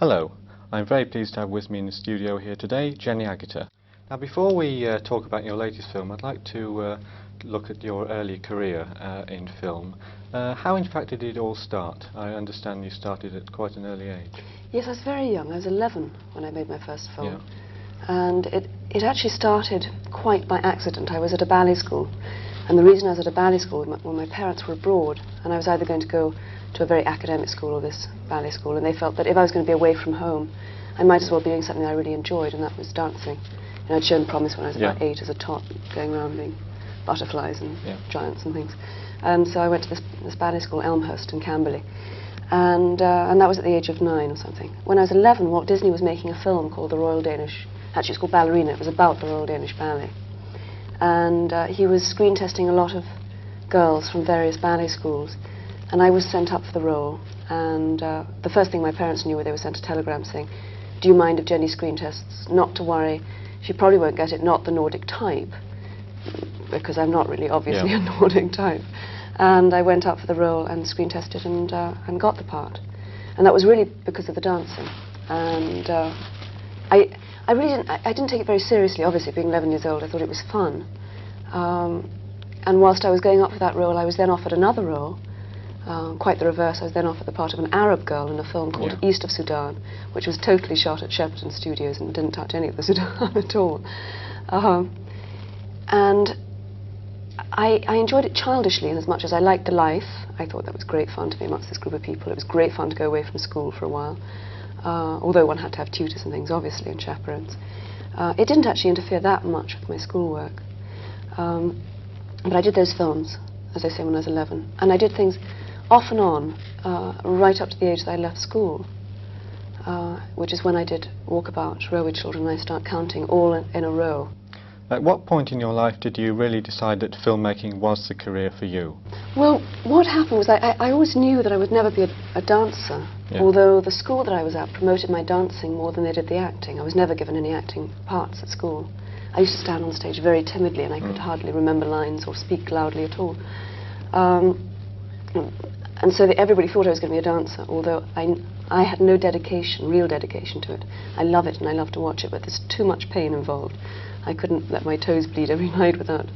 Hello, I'm very pleased to have with me in the studio here today Jenny Agutter. Now before we talk about your latest film, I'd like to look at your early career in film. How in fact did it all start? I understand you started at quite an early age. Yes, I was very young. I was 11 when I made my first film. Yeah. And it actually started quite by accident. I was at a ballet school, and the reason I was at a ballet school was my parents were abroad, and I was either going to go to a very academic school or this ballet school, and they felt that if I was going to be away from home, I might as well be doing something I really enjoyed, and that was dancing. And I'd shown promise when I was about 8 as a tot, going around being butterflies and giants and things. And so I went to this ballet school, Elmhurst in Camberley, and that was at the age of 9 or something. When I was 11, Walt Disney was making a film called The Royal Danish, actually it's called Ballerina, it was about the Royal Danish Ballet. And he was screen testing a lot of girls from various ballet schools, and I was sent up for the role. And the first thing my parents knew was they were sent a telegram saying, "Do you mind if Jenny screen tests? Not to worry, she probably won't get it, not the Nordic type," because I'm not really obviously a Nordic type. And I went up for the role and screen tested and got the part. And that was really because of the dancing. And I really didn't take it very seriously, obviously, being 11 years old. I thought it was fun. And whilst I was going up for that role, I was then offered another role, quite the reverse. I was then offered the part of an Arab girl in a film called East of Sudan, which was totally shot at Shepperton Studios and didn't touch any of the Sudan at all. And I enjoyed it childishly, in as much as I liked the life. I thought that was great fun to be amongst this group of people. It was great fun to go away from school for a while. Although one had to have tutors and things, obviously, and chaperones. It didn't actually interfere that much with my schoolwork. But I did those films, as I say, when I was 11. And I did things off and on, right up to the age that I left school, which is when I did Walkabout, Railway Children, and I start counting all in a row. At what point in your life did you really decide that filmmaking was the career for you? Well, what happened was I always knew that I would never be a dancer, although the school that I was at promoted my dancing more than they did the acting. I was never given any acting parts at school. I used to stand on stage very timidly, and I could hardly remember lines or speak loudly at all. And so everybody thought I was going to be a dancer, although I had no dedication, real dedication to it. I love it and I love to watch it, but there's too much pain involved. I couldn't let my toes bleed every night without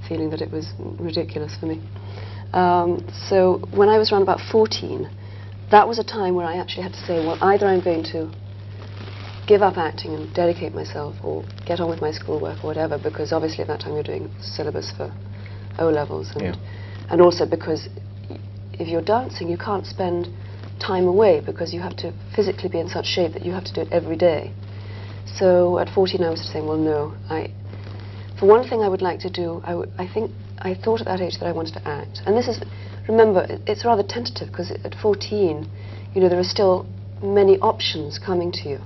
feeling that it was ridiculous for me. So when I was around about 14, that was a time where I actually had to say, well, either I'm going to give up acting and dedicate myself, or get on with my schoolwork or whatever, because obviously at that time you're doing syllabus for O-levels, and also because if you're dancing you can't spend time away, because you have to physically be in such shape that you have to do it every day. So at 14 I was saying, well, no, for one thing I would like to do, I thought at that age that I wanted to act. And this is, remember, it's rather tentative, because at 14, you know, there are still many options coming to you.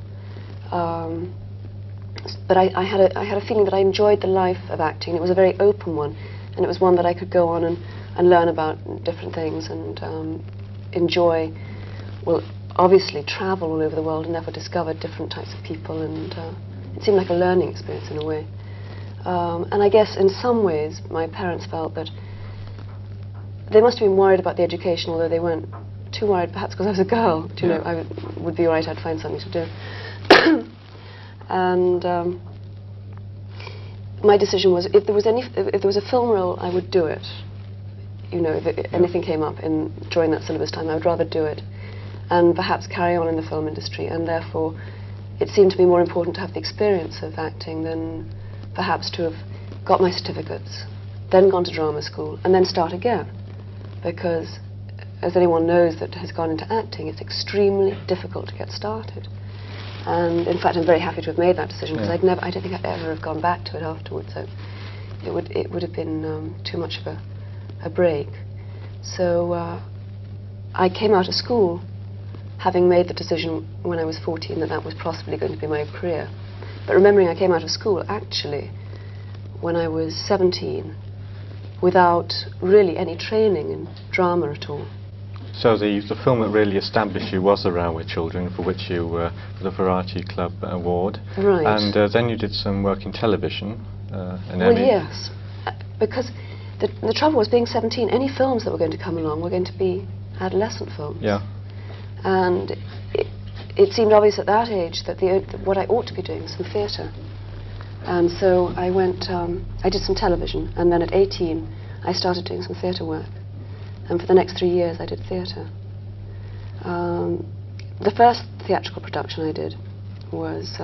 But I had a feeling that I enjoyed the life of acting. It was a very open one, and it was one that I could go on and learn about different things and enjoy, well, obviously travel all over the world and therefore discover different types of people, and it seemed like a learning experience in a way. And I guess in some ways my parents felt that they must have been worried about the education, although they weren't too worried, perhaps because I was a girl. Do you know, I would be all right, I'd find something to do. And my decision was, if there was a film role, I would do it. You know, if anything came up during that syllabus time, I would rather do it and perhaps carry on in the film industry, and therefore it seemed to me more important to have the experience of acting than perhaps to have got my certificates, then gone to drama school, and then start again. Because, as anyone knows that has gone into acting, it's extremely difficult to get started. And in fact, I'm very happy to have made that decision, because I don't think I'd ever have gone back to it afterwards. So it would have been too much of a break. So I came out of school having made the decision when I was 14 that that was possibly going to be my career. But remembering I came out of school actually when I was 17, without really any training in drama at all. So the film that really established you was The Railway Children, for which you were for the Variety Club Award. Right. And then you did some work in television. Well, yes, because the trouble was, being 17, any films that were going to come along were going to be adolescent films. Yeah. And it seemed obvious at that age that what I ought to be doing was some theatre. And so I went, I did some television, and then at 18 I started doing some theatre work. And for the next 3 years I did theatre. The first theatrical production I did was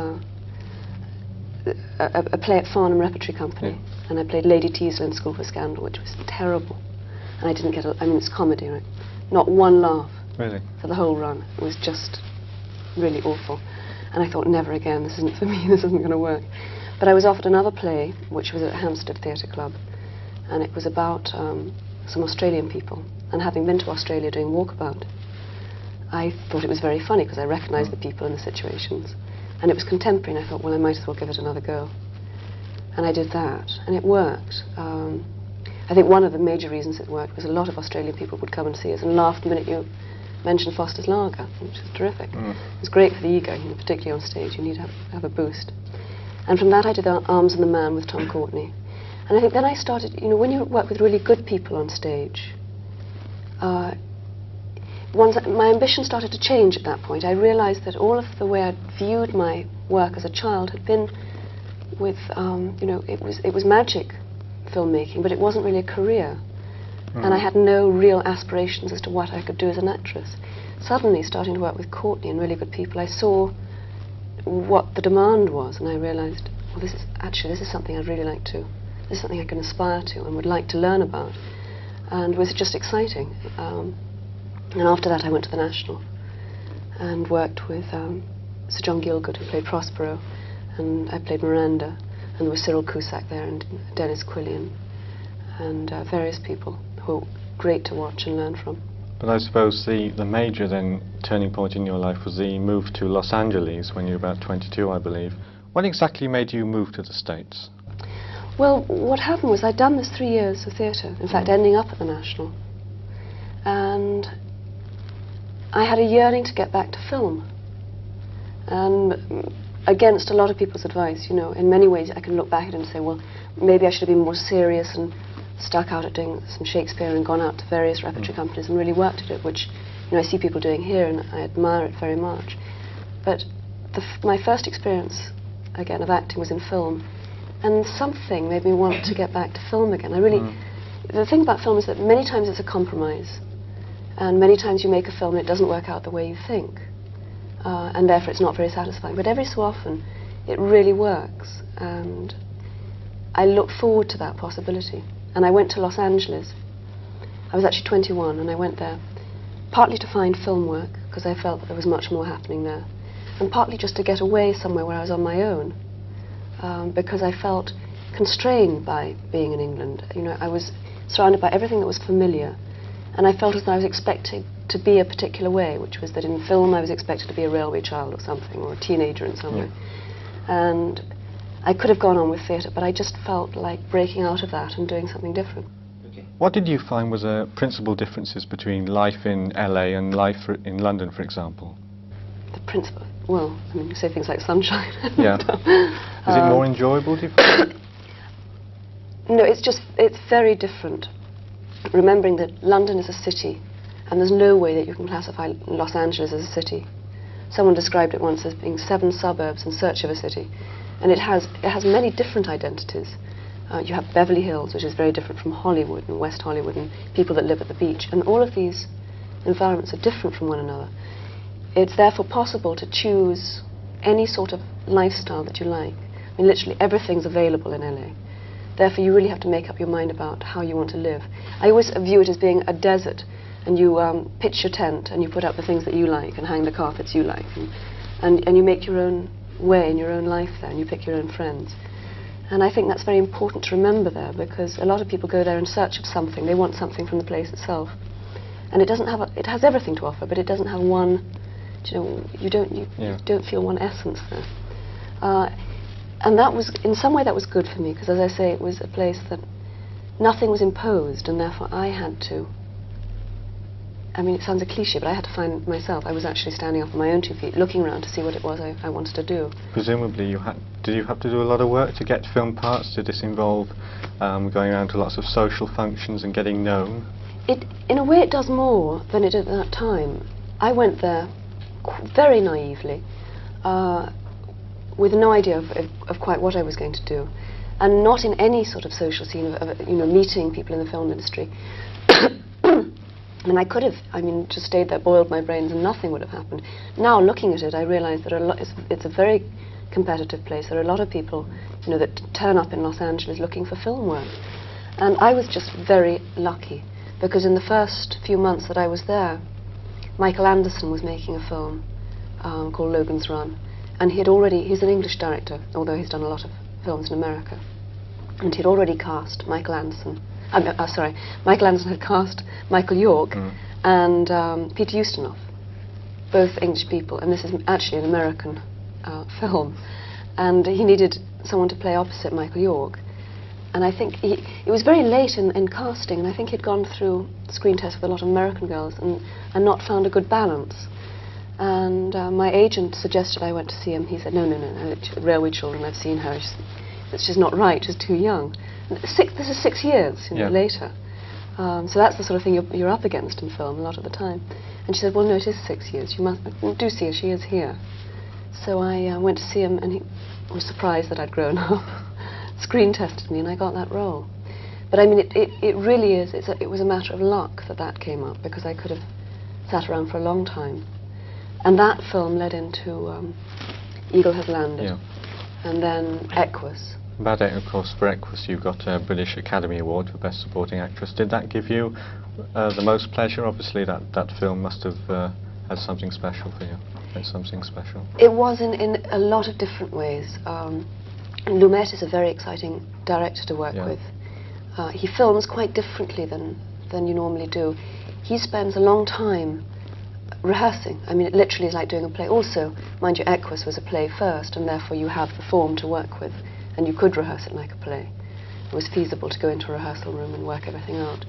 a play at Farnham Repertory Company, and I played Lady Teasdale in School for Scandal, which was terrible. And I didn't get I mean, it's comedy, right? Not one laugh. Really? For the whole run. It was just really awful. And I thought, never again, this isn't for me, this isn't going to work. But I was offered another play, which was at Hampstead Theatre Club, and it was about some Australian people. And having been to Australia doing Walkabout, I thought it was very funny because I recognised the people and the situations. And it was contemporary, and I thought, well, I might as well give it another go. And I did that, and it worked. I think one of the major reasons it worked was a lot of Australian people would come and see us and laugh the minute you mentioned Foster's Lager, which was terrific. It was great for the ego, you know, particularly on stage. You need to have a boost. And from that I did Arms and the Man with Tom Courtenay. And I think then I started, you know, when you work with really good people on stage, my ambition started to change at that point. I realised that all of the way I'd viewed my work as a child had been with, you know, it was magic filmmaking, but it wasn't really a career. And I had no real aspirations as to what I could do as an actress. Suddenly, starting to work with Courtenay and really good people, I saw what the demand was, and I realised, well, this is something I'd really like to, this is something I can aspire to and would like to learn about. And it was just exciting. And after that I went to the National and worked with Sir John Gielgud, who played Prospero, and I played Miranda, and there was Cyril Cusack there, and Dennis Quillian, and various people who were great to watch and learn from. But I suppose the major then turning point in your life was the move to Los Angeles when you were about 22, I believe. What exactly made you move to the States? Well, what happened was I'd done this 3 years of theatre, in fact ending up at the National, and I had a yearning to get back to film. And against a lot of people's advice, you know, in many ways I can look back at it and say, well, maybe I should have been more serious and stuck out at doing some Shakespeare and gone out to various repertory companies and really worked at it, which, you know, I see people doing here and I admire it very much. But my first experience, again, of acting was in film, and something made me want to get back to film again. I really, the thing about film is that many times it's a compromise, and many times you make a film and it doesn't work out the way you think, and therefore it's not very satisfying. But every so often it really works, and I look forward to that possibility. And I went to Los Angeles. I was actually 21, and I went there partly to find film work, because I felt that there was much more happening there, and partly just to get away somewhere where I was on my own, because I felt constrained by being in England. You know, I was surrounded by everything that was familiar, and I felt as though I was expected to be a particular way, which was that in film I was expected to be a railway child or something, or a teenager in some way. And I could have gone on with theatre, but I just felt like breaking out of that and doing something different. What did you find was principal differences between life in LA and life in London, for example? The principal, well, I mean, you say things like sunshine. Yeah. Is it more enjoyable, do you think? No, it's very different. Remembering that London is a city, and there's no way that you can classify Los Angeles as a city. Someone described it once as being 7 suburbs in search of a city. And it has many different identities. You have Beverly Hills, which is very different from Hollywood and West Hollywood and people that live at the beach. And all of these environments are different from one another. It's therefore possible to choose any sort of lifestyle that you like. I mean, literally everything's available in LA. Therefore, you really have to make up your mind about how you want to live. I always view it as being a desert, and you pitch your tent and you put up the things that you like and hang the carpets you like, and you make your own way in your own life there, and you pick your own friends. And I think that's very important to remember there, because a lot of people go there in search of something. They want something from the place itself, and it doesn't have it has everything to offer, but it doesn't have one, you know, you don't feel one essence there. And that was, in some way, that was good for me, because as I say, it was a place that nothing was imposed, and therefore I had to, I mean, it sounds a cliche, but I had to find myself. I was actually standing up on my own 2 feet, looking around to see what it was I wanted to do. Presumably, did you have to do a lot of work to get film parts? Did this involve going around to lots of social functions and getting known? In a way, it does more than it did at that time. I went there very naively, with no idea of quite what I was going to do, and not in any sort of social scene of you know, meeting people in the film industry. And I could have, I mean, just stayed there, boiled my brains, and nothing would have happened. Now, looking at it, I realise that it's a very competitive place. There are a lot of people, you know, that turn up in Los Angeles looking for film work. And I was just very lucky, because in the first few months that I was there, Michael Anderson was making a film called Logans Run. And he's an English director, although he's done a lot of films in America. And he'd already cast Michael Anderson. Michael Anderson had cast Michael York and Peter Ustinov, both English people, and this is actually an American film. And he needed someone to play opposite Michael York. And I think it was very late in casting, and I think he'd gone through screen tests with a lot of American girls and not found a good balance. And my agent suggested I went to see him. He said, no, Railway Children, I've seen her. She's not right, she's too young. This is 6 years later. So that's the sort of thing you're up against in film a lot of the time. And she said, well, no, it is 6 years. You must do see her. She is here. So I went to see him, and he was surprised that I'd grown up. Screen tested me, and I got that role. But I mean, it really is. It was a matter of luck that came up, because I could have sat around for a long time. And that film led into Eagle Has Landed, and then Equus. About it, of course, for Equus you got a British Academy Award for Best Supporting Actress. Did that give you the most pleasure? Obviously that film must have had something special for you. It's something special. It was in a lot of different ways. Lumet is a very exciting director to work with. He films quite differently than you normally do. He spends a long time rehearsing. I mean, it literally is like doing a play. Also, mind you, Equus was a play first, and therefore you have the form to work with. And you could rehearse it like a play. It was feasible to go into a rehearsal room and work everything out.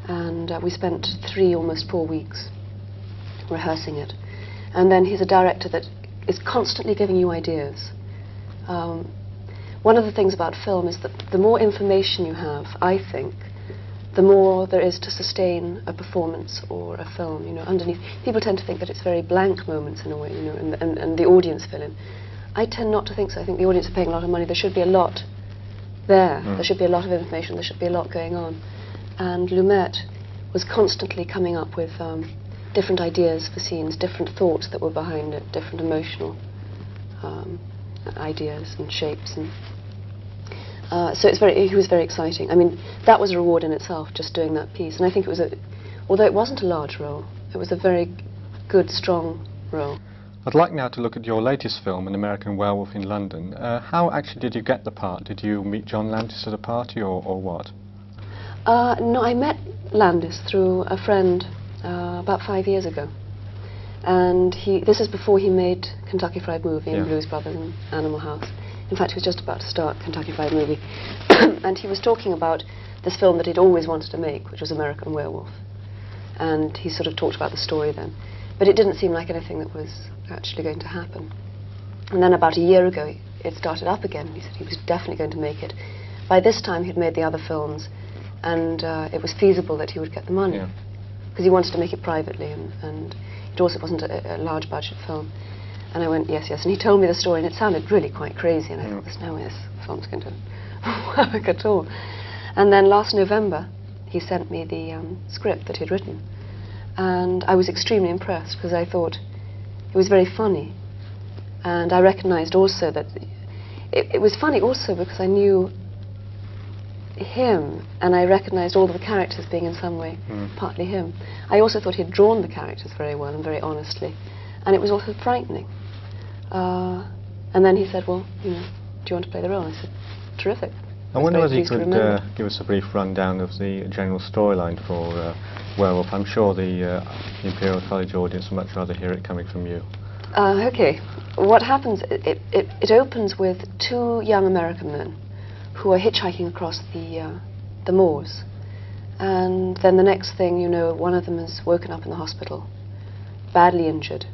And we spent 3, almost 4 weeks rehearsing it. And then he's a director that is constantly giving you ideas. One of the things about film is that the more information you have, I think, the more there is to sustain a performance or a film, you know, underneath. People tend to think that it's very blank moments in a way, you know, and the audience fill in. I tend not to think so. I think the audience are paying a lot of money. There should be a lot there. There should be a lot of information. There should be a lot going on. And Lumet was constantly coming up with different ideas for scenes, different thoughts that were behind it, different emotional ideas and shapes. And so he was very exciting. I mean, that was a reward in itself, just doing that piece. And I think it was although it wasn't a large role, it was a very good, strong role. I'd like now to look at your latest film, An American Werewolf in London. How actually did you get the part? Did you meet John Landis at a party, or what? No, I met Landis through a friend about 5 years ago. And this is before he made Kentucky Fried Movie and Blues Brothers and Animal House. In fact, he was just about to start Kentucky Fried Movie. And he was talking about this film that he'd always wanted to make, which was American Werewolf. And he sort of talked about the story then. But it didn't seem like anything that was actually going to happen. And then about a year ago, it started up again. He said he was definitely going to make it. By this time, he'd made the other films, and it was feasible that he would get the money. Because he wanted to make it privately, and it also wasn't a large budget film. And I went, yes, yes. And he told me the story, and it sounded really quite crazy. And I thought, there's no way this film's going to work at all. And then last November, he sent me the script that he'd written. And I was extremely impressed, because I thought it was very funny. And I recognized also that it was funny also because I knew him, and I recognized all of the characters being in some way partly him. I also thought he'd drawn the characters very well and very honestly, and it was also frightening. And then he said, well, you know, do you want to play the role? I said, terrific. I wonder whether you could give us a brief rundown of the general storyline for Werewolf. I'm sure the Imperial College audience would much rather hear it coming from you. Okay. What happens, it opens with 2 young American men who are hitchhiking across the moors. And then the next thing you know, one of them is woken up in the hospital, badly injured,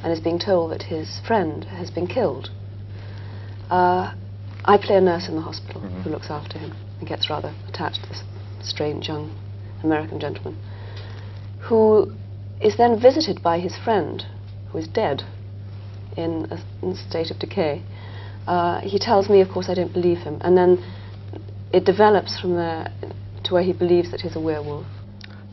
and is being told that his friend has been killed. I play a nurse in the hospital who looks after him and gets rather attached to this strange young American gentleman, who is then visited by his friend, who is dead in a state of decay. He tells me, of course, I don't believe him, and then it develops from there to where he believes that he's a werewolf.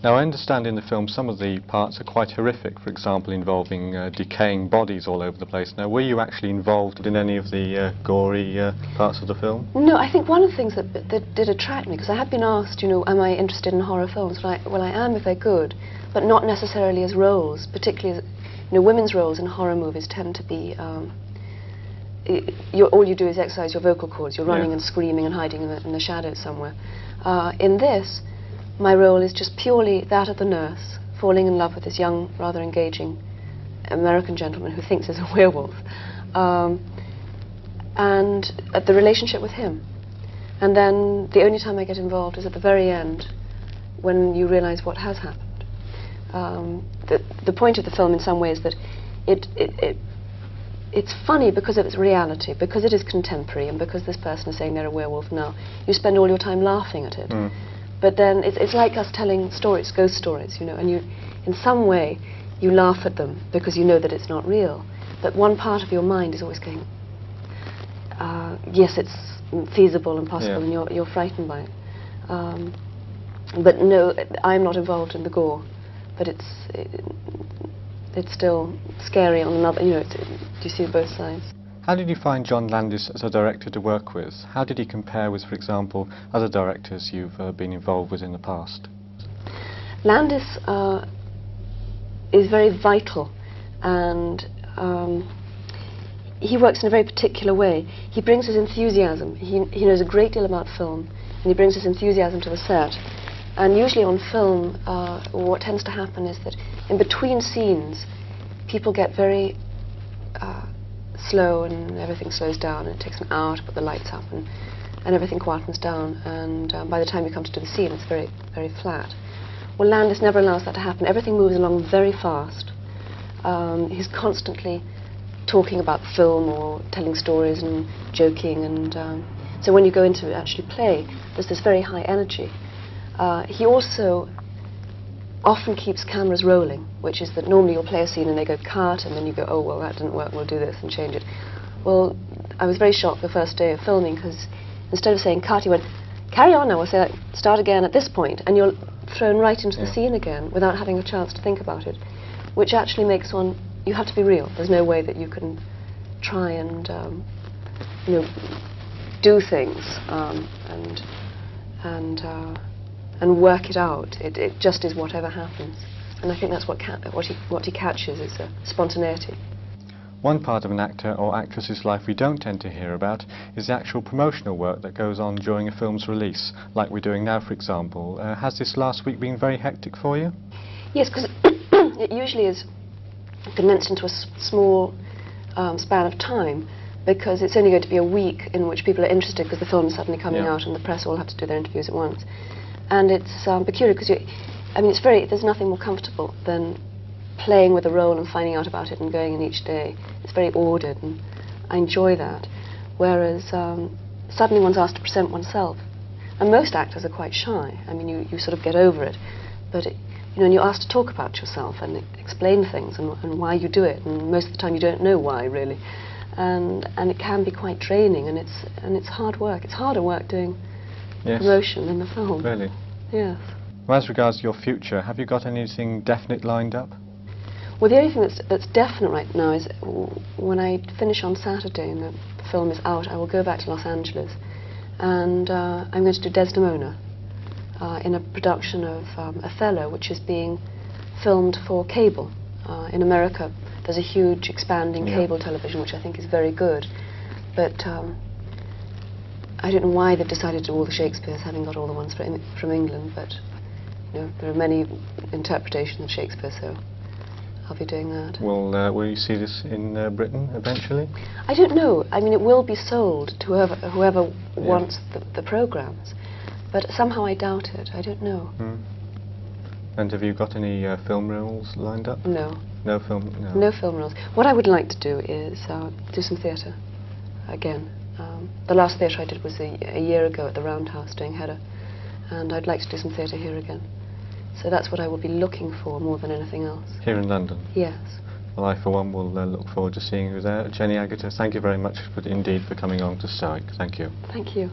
Now, I understand in the film some of the parts are quite horrific, for example, involving decaying bodies all over the place. Now, were you actually involved in any of the gory parts of the film? No, I think one of the things that did attract me, because I had been asked, you know, am I interested in horror films? Well, I am if they're good, but not necessarily as roles, particularly as, you know, women's roles in horror movies tend to be, all you do is exercise your vocal cords. You're running and screaming and hiding in the shadows somewhere. In this, my role is just purely that of the nurse, falling in love with this young, rather engaging American gentleman who thinks he's a werewolf, and the relationship with him. And then the only time I get involved is at the very end, when you realize what has happened. The point of the film in some ways that it's funny because of its reality, because it is contemporary, and because this person is saying they're a werewolf now. You spend all your time laughing at it. But then it's like us telling stories, ghost stories, you know, and you, in some way, you laugh at them because you know that it's not real. But one part of your mind is always going, yes, it's feasible and possible, and you're frightened by it. But no, I'm not involved in the gore, but it's still scary on another, you know, do you see both sides? How did you find John Landis as a director to work with? How did he compare with, for example, other directors you've been involved with in the past? Landis is very vital, and he works in a very particular way. He brings his enthusiasm. He knows a great deal about film, and he brings his enthusiasm to the set. And usually on film, what tends to happen is that in between scenes, people get very slow, and everything slows down, and it takes an hour to put the lights up, and everything quietens down, and by the time you come to do the scene, it's very, very flat. Well, Landis never allows that to happen. Everything moves along very fast. He's constantly talking about film or telling stories and joking, and so when you go into actually play, there's this very high energy. He also often keeps cameras rolling, which is that normally you'll play a scene and they go cut, and then you go, oh, well, that didn't work, we'll do this and change it. Well, I was very shocked the first day of filming, because instead of saying cut, he went, carry on now, we'll say, start again at this point, and you're thrown right into the scene again without having a chance to think about it, which actually makes one, you have to be real. There's no way that you can try and, you know, do things and work it out. It just is whatever happens, and I think that's what he catches is spontaneity. One part of an actor or actress's life we don't tend to hear about is the actual promotional work that goes on during a film's release, like we're doing now, for example. Has this last week been very hectic for you? Yes, because it usually is condensed into a small span of time, because it's only going to be a week in which people are interested because the film is suddenly coming out and the press all have to do their interviews at once. And it's peculiar because, I mean, there's nothing more comfortable than playing with a role and finding out about it and going in each day. It's very ordered, and I enjoy that. Whereas suddenly one's asked to present oneself. And most actors are quite shy. I mean, you sort of get over it. But, you know, and you're asked to talk about yourself and explain things and why you do it. And most of the time you don't know why, really. And it can be quite draining, and it's hard work. It's harder work doing promotion in the film. Really? Yes. Well, as regards your future, have you got anything definite lined up? Well, the only thing that's definite right now is when I finish on Saturday and the film is out, I will go back to Los Angeles, and I'm going to do Desdemona in a production of Othello, which is being filmed for cable. In America, there's a huge expanding cable television, which I think is very good, but I don't know why they've decided to do all the Shakespeares, having got all the ones from England, but you know, there are many interpretations of Shakespeare, so I'll be doing that. Will you see this in Britain eventually? I don't know. I mean, it will be sold to whoever wants the programmes, but somehow I doubt it. I don't know. And have you got any film roles lined up? No. No film? No. No film roles. What I would like to do is do some theatre again. The last theatre I did was a year ago at the Roundhouse doing Hedda, and I'd like to do some theatre here again. So that's what I will be looking for more than anything else. Here in London? Yes. Well, I for one will look forward to seeing you there. Jenny Agutter, thank you very much indeed for coming on to Stoic. Thank you. Thank you.